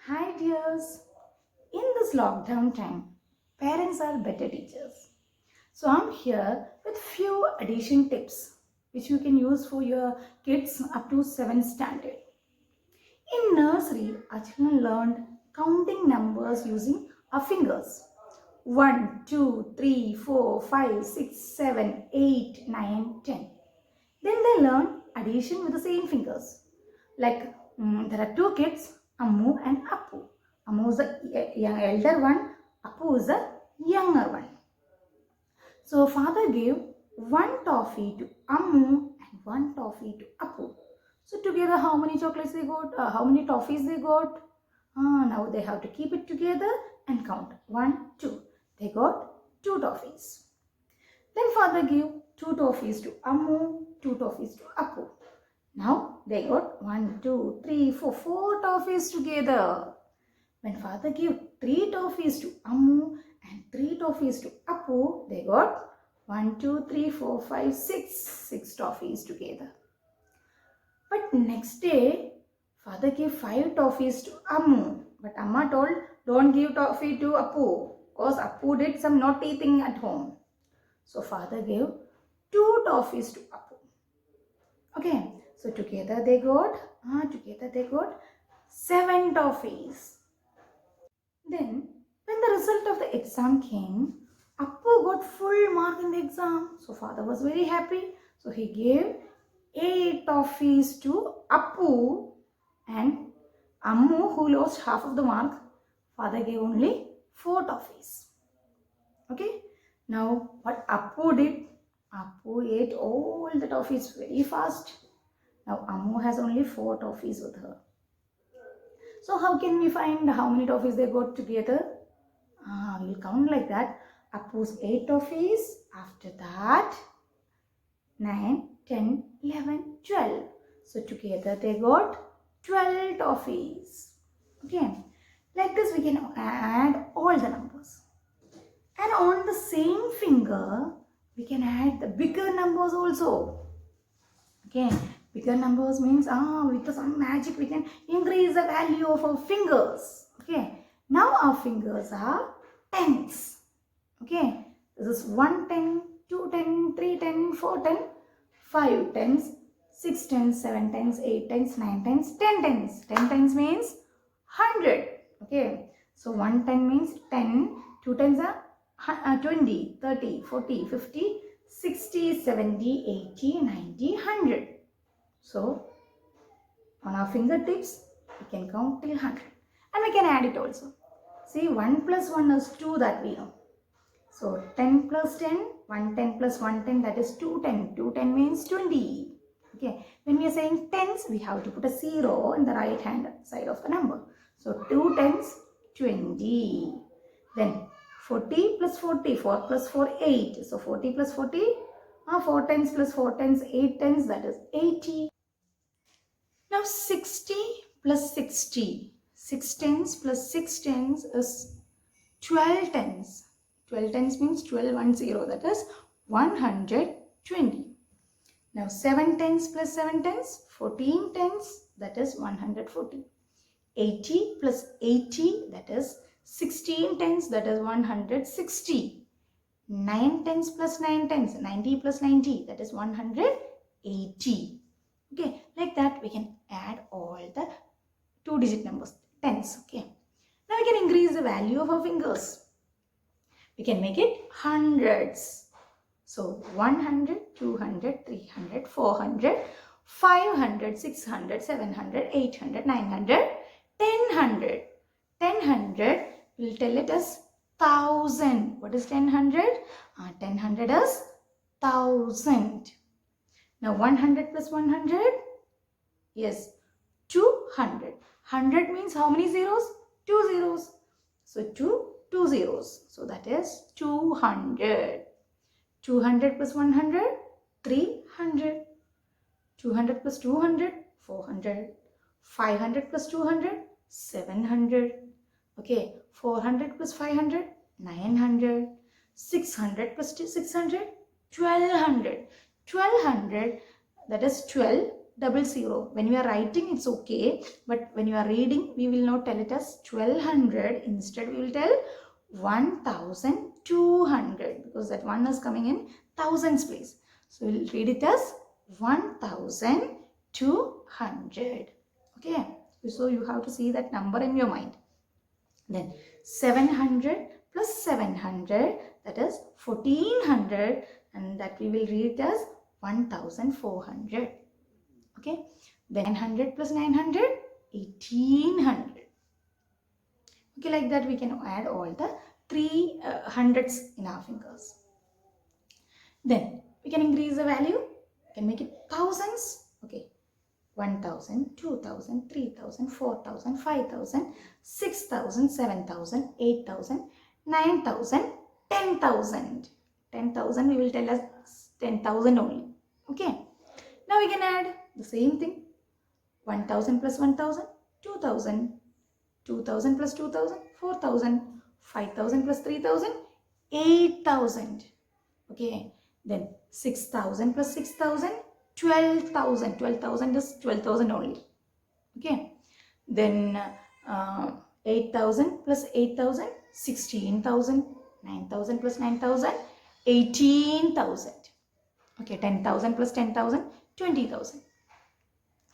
Hi dears, in this lockdown time, parents are better teachers. So I'm here with few addition tips which you can use for your kids up to 7th standard. In nursery, our children learned counting numbers using our fingers. 1, 2, 3, 4, 5, 6, 7, 8, 9, 10. Then they learn addition with the same fingers. Like there are two kids, Ammu and Appu. Ammu is the young elder one, Appu is the younger one. So father gave one toffee to Ammu and one toffee to Appu. So together how many chocolates they got? How many toffees they got? Now they have to keep it together and count. 1, 2. They got 2 toffees. Then father gave 2 toffees to Ammu, 2 toffees to Appu. Now they got 1, 2, 3, 4, 4 toffees together. When father gave 3 toffees to Ammu and 3 toffees to Appu, they got 1, 2, 3, 4, 5, 6 toffees together. But next day, father gave 5 toffees to Ammu. But Amma told, don't give toffee to Appu because Appu did some naughty thing at home. So father gave 2 toffees to Appu. Okay, so together they got 7 toffees. Then when the result of the exam came, Appu got full mark in the exam. So father was very happy. So he gave 8 toffees to Appu, and Ammu, who lost half of the mark, father gave only 4 toffees. Okay. Now what Appu did? Appu ate all the toffees very fast. Now Ammu has only 4 toffees with her. So how can we find how many toffees they got together? We'll count like that. Appu's 8 toffees. After that 9, 10, 11, 12. So together they got 12 toffees. Okay. Like this we can add all the numbers. And on the same finger we can add the bigger numbers also. Okay. Bigger numbers means with some magic we can increase the value of our fingers. Okay. Now our fingers are tens. Okay. This is 1 10, 2 10, 3 10, 4 10, 5 tens, 6 tens, 7 tens, 8 tens, 9 tens, 10 tens. 10 tens means 100. Okay. So 1 10 means 10, 2 tens are 20, 30, 40, 50, 60, 70, 80, 90, 100. So, on our fingertips, we can count till 100. And we can add it also. See, 1 plus 1 is 2 that we know. So, 10 plus 10, 110 plus 110, that is 210. 210 means 20. Okay. When we are saying tens, we have to put a 0 in the right hand side of the number. So, 2 tens, 20. Then, 40 plus 40, 4 plus 4, 8. So, 40 plus 40, 4 tens plus 4 tens, 8 tens, that is 80. Now 60 plus 60, 6 tens plus 6 tens is 12 tens. 12 tens means 12 that is 120. Now 7 tens plus 7 tens, 14 tens, that is 140. 80 plus 80, that is 16 tens, that is 160. 9 tens plus 9 tens, 90 plus 90, that is 180. Okay, like that we can add all the 2-digit numbers, tens. Okay, now we can increase the value of our fingers. We can make it hundreds. So 100, 200, 300, 400, 500, 600, 700, 800, 900, 1000. 1000 will tell it as 1000. What is 1000? 1000 is 1000. Now 100 plus 100? Yes, 200. 100 means how many zeros? 2 zeros. So 2 zeros. So that is 200. 200 plus 100? 300. 200 plus 200? 400. 500 plus 200? 700. Okay, 400 plus 500? 900. 600 plus 600? 1200. 1200, that is 12 double zero. When we are writing, it's okay. But when you are reading, we will not tell it as 1200. Instead, we will tell 1200 because that one is coming in thousands place. So, we will read it as 1200. Okay. So, you have to see that number in your mind. Then 700 plus 700, that is 1400, and that we will read it as 1400. Okay. Then 900 plus 900, 1800. Okay, like that we can add all the three hundreds in our fingers. Then we can increase the value. We can make it thousands. Okay. 1000, 2000, 3000, 4000, 5000, 6000, 7000, 8000, 9000, 10,000. 10,000 we will tell us 10,000 only. Okay. Now we can add the same thing. 1000 plus 1000, 2000. 2000 plus 2000, 4000. 5000 plus 3000, 8000. Okay. Then 6000 plus 6000, 12,000. 12,000 is 12,000 only. Okay. Then 8,000 plus 8,000, 16,000. 9,000 plus 9,000, 18,000. Okay. 10,000 plus 10,000, 20,000.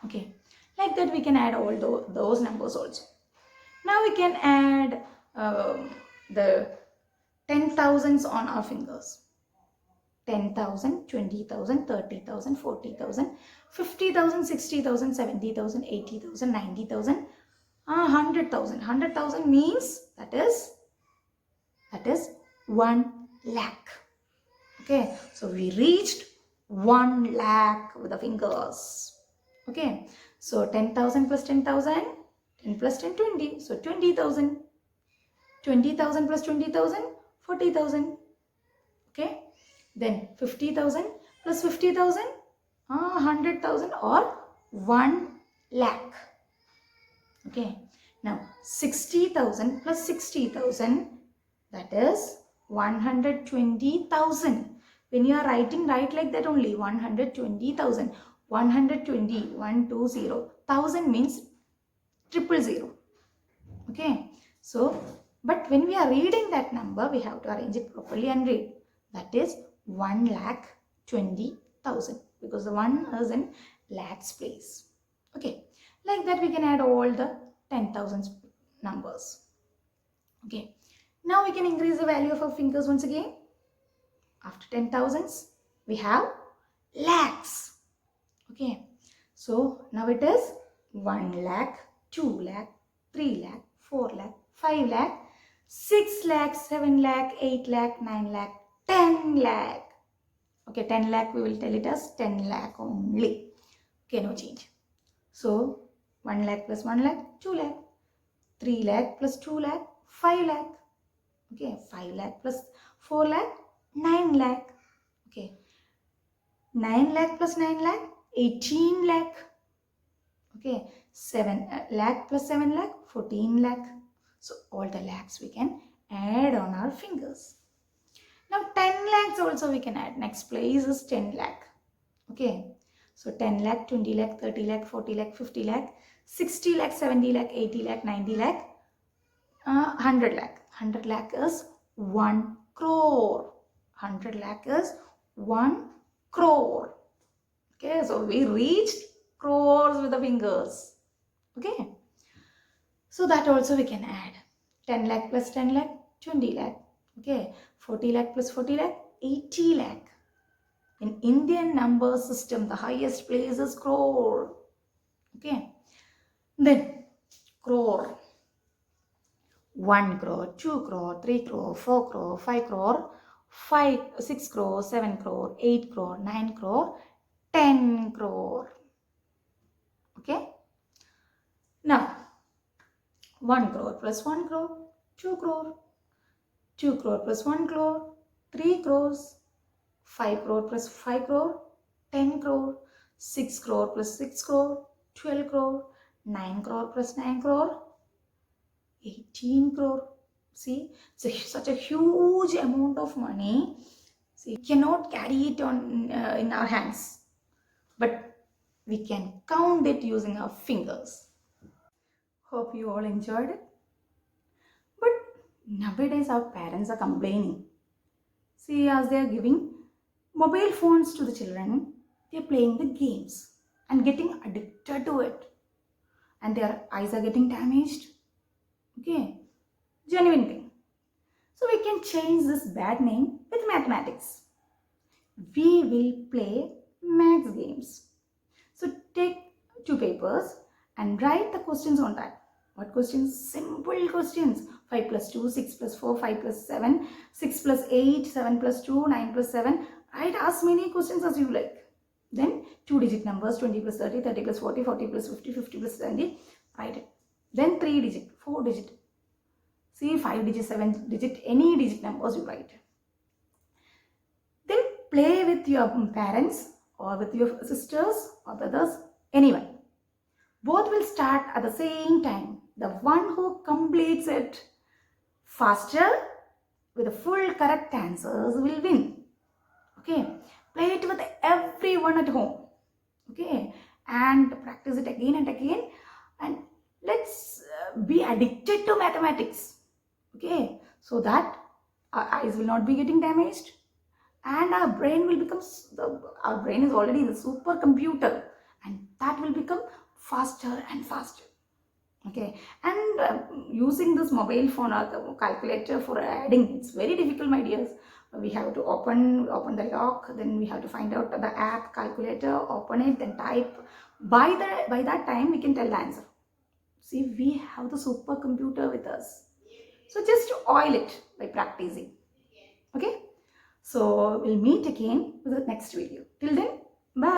Okay. Like that we can add all those numbers also. Now we can add the 10,000s on our fingers. 10,000, 20,000, 30,000, 40,000, 50,000, 60,000, 70,000, 80,000, 90,000, 100,000. 100,000 means that is 1 lakh. Okay, so we reached 1 lakh with the fingers. Okay, so 10,000 plus 10,000, 10 plus 10, 20. So 20,000. 20,000 plus 20,000, 40,000. Okay. Then 50,000 plus 50,000, 100,000 or 1 lakh. Okay. Now 60,000 plus 60,000, that is 120,000. When you are writing, write like that only. 120,000. 120, 120. 1000 means 000. Okay. So, but when we are reading that number, we have to arrange it properly and read. That is 1,20,000 because the 1 is in lakhs place. Okay. Like that we can add all the 10,000 numbers. Okay. Now we can increase the value of our fingers once again. After 10,000s, we have lakhs. Okay. So now it is 1 lakh, 2 lakh, 3 lakh, 4 lakh, 5 lakh, 6 lakh, 7 lakh, 8 lakh, 9 lakh, 10 lakh. Okay, 10 lakh we will tell it as 10 lakh only. Okay, no change. So 1 lakh plus 1 lakh, 2 lakh. 3 lakh plus 2 lakh, 5 lakh. Okay, 5 lakh plus 4 lakh, 9 lakh. Okay, 9 lakh plus 9 lakh, 18 lakh. Okay, 7 lakh plus 7 lakh, 14 lakh. So all the lakhs we can add on our fingers. Now 10 lakhs also we can add. Next place is 10 lakh. Okay, so 10 lakh, 20 lakh, 30 lakh, 40 lakh, 50 lakh, 60 lakh, 70 lakh, 80 lakh, 90 lakh, 100 lakh. 100 lakh is 1 crore. 100 lakh is 1 crore. Okay, so we reached crores with the fingers. Okay, so that also we can add. 10 lakh plus 10 lakh, 20 lakh. Okay, 40 lakh plus 40 lakh, 80 lakh. In Indian number system, the highest place is crore. Okay, then crore. 1 crore, 2 crore, 3 crore, 4 crore, 5 crore, 6 crore, 7 crore, 8 crore, 9 crore, 10 crore. Okay. Now, 1 crore plus 1 crore, 2 crore. 2 crore plus 1 crore, 3 crores. 5 crore plus 5 crore, 10 crore. 6 crore plus 6 crore, 12 crore. 9 crore plus 9 crore, 18 crore. See, it's such a huge amount of money. See, we cannot carry it on in our hands. But We can count it using our fingers. Hope you all enjoyed it. But nowadays our parents are complaining. See, as they are giving mobile phones to the children, they are playing the games and getting addicted to it. And their eyes are getting damaged. Okay, genuine thing. So we can change this bad name with mathematics. We will play maths games. So take two papers and write the questions on that. What questions? Simple questions. 5 plus 2, 6 plus 4, 5 plus 7, 6 plus 8, 7 plus 2, 9 plus 7. Write as many questions as you like. Then 2-digit numbers, 20 plus 30, 30 plus 40, 40 plus 50, 50 plus 70. Write it. Then 3-digit, 4-digit. See, 5-digit, 7-digit, any digit numbers you write. Then play with your parents or with your sisters or brothers, anyone. Both will start at the same time. The one who completes it faster with the full correct answers will win. Okay, play it with everyone at home. Okay, and practice it again and again, and let's be addicted to mathematics. Okay, so that our eyes will not be getting damaged and our brain will become, our brain is already the supercomputer, and that will become faster and faster. Okay, and using this mobile phone or the calculator for adding, it's very difficult, my dears. We have to open the lock, then we have to find out the app calculator, open it, then type. By that time we can tell the answer. See, we have the supercomputer with us, so just oil it by practicing. Okay, so we'll meet again with the next video. Till then, bye.